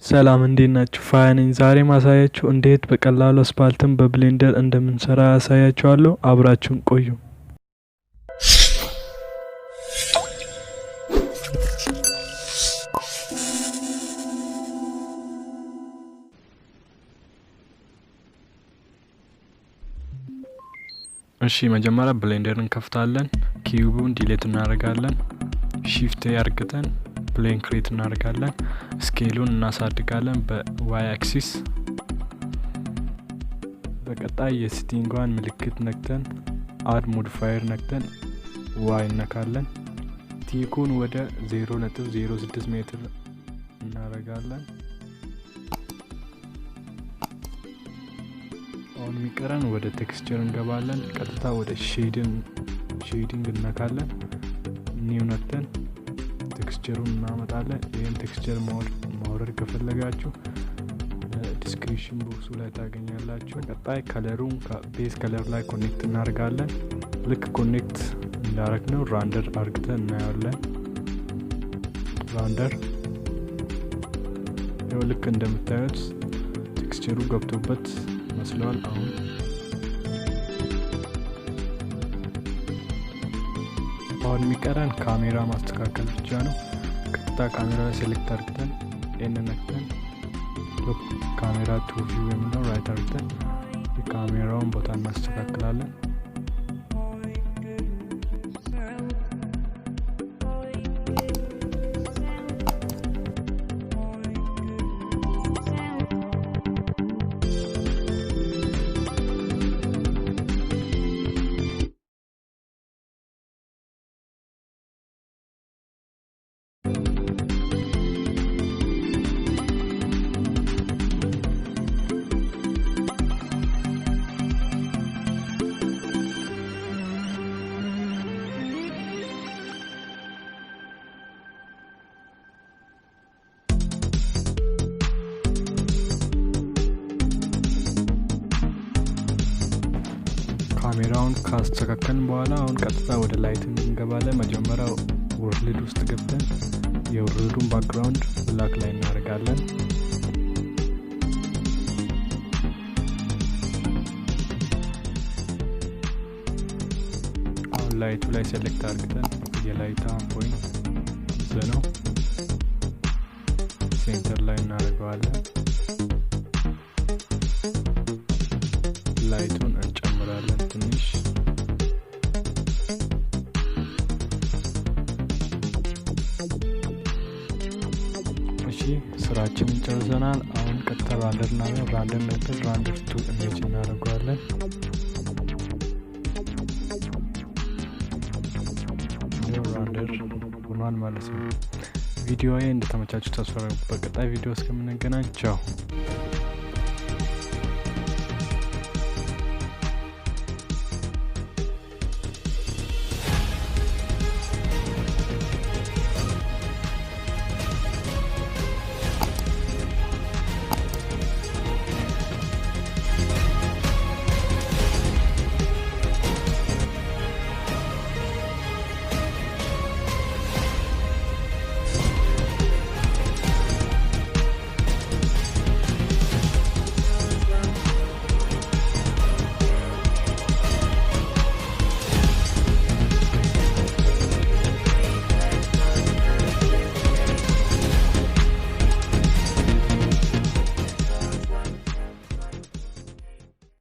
ሰላም እንዴት ናችሁ? ፋይን ነኝ። ዛሬ ማሳያችሁ እንዴት በቀላሉ አስፓልትን በብሌንደር እንደምንሰራ ያሳያችኋለሁ። አብራችሁን ቆዩ። እሺ መጀመሪያ ብሌንደርን ከፍታለን። ኪዩቡን ዲሌት እናደርጋለን። ሺፍት ያርግተን ፕሌን ክሬት እናደርጋለን። ስኬሉን እናሳድጋለን በዋይ አክሲስ። በቀጣይ የሴቲንጓን ምልክት ነክተን አድ ሞዲፋየር ነክተን ዋይ ነካለን። ቲኩን ወደ 0.06 ሜትር እናደርጋለን። አሁን የሚቀረን ወደ ቴክስቸር እንገባለን። ቀጥታ ወደ ሼዲንግ እናካለን። ኒው ነክተን ቴክስቸሩን እናመጣለን። ይሄን ቴክስቸር ማውረድ ከፈለጋችሁ ዲስክሪፕሽን ቦክሱ ላይ ታገኛላችሁ። ቀጣይ ከለሩን ከቤዝ ከለር ላይ ኮኔክት እናደርጋለን። ልክ ኮኔክት እንዳደረግነው ራንደር አርግተን እናያለን። ራንደር ይኸው ልክ እንደምታዩት ቴክስቸሩ ገብቶበት መስሏል። አሁን የሚቀረን ካሜራ ማስተካከል ብቻ ነው። ቀጥታ ካሜራ ላይ ሴሌክት አድርገን ኤን ነክተን ሎክ ካሜራ ቱ ቪው የሚለው ራይት አድርገን የካሜራውን ቦታ እናስተካክላለን። ካሜራውን ካስተካከልን በኋላ አሁን ቀጥታ ወደ ላይቲንግ እንገባለን። መጀመሪያ ወርልድ ውስጥ ገብተን የወርልዱን ባክግራውንድ ብላክ ላይ እናደርጋለን። አሁን ላይቱ ላይ ሴሌክት አድርገን የላይታ ፖይንት ዘነው ሴንተር ላይ እናደርገዋለን። ላይቱን እንጨምራለን ትንሽ። እሺ ስራችንን ጨርሰናል። አሁን ቀጥታ ራንደር ነበር ራንደር ቱ ኢሜጅ እናደርገዋለን። ራንደር ሆኗል ማለት ነው። ቪዲዮዬ እንደተመቻችሁ ተስፋ አደርጋለሁ። በቀጣይ ቪዲዮ እስከምንገናኝ ቻው።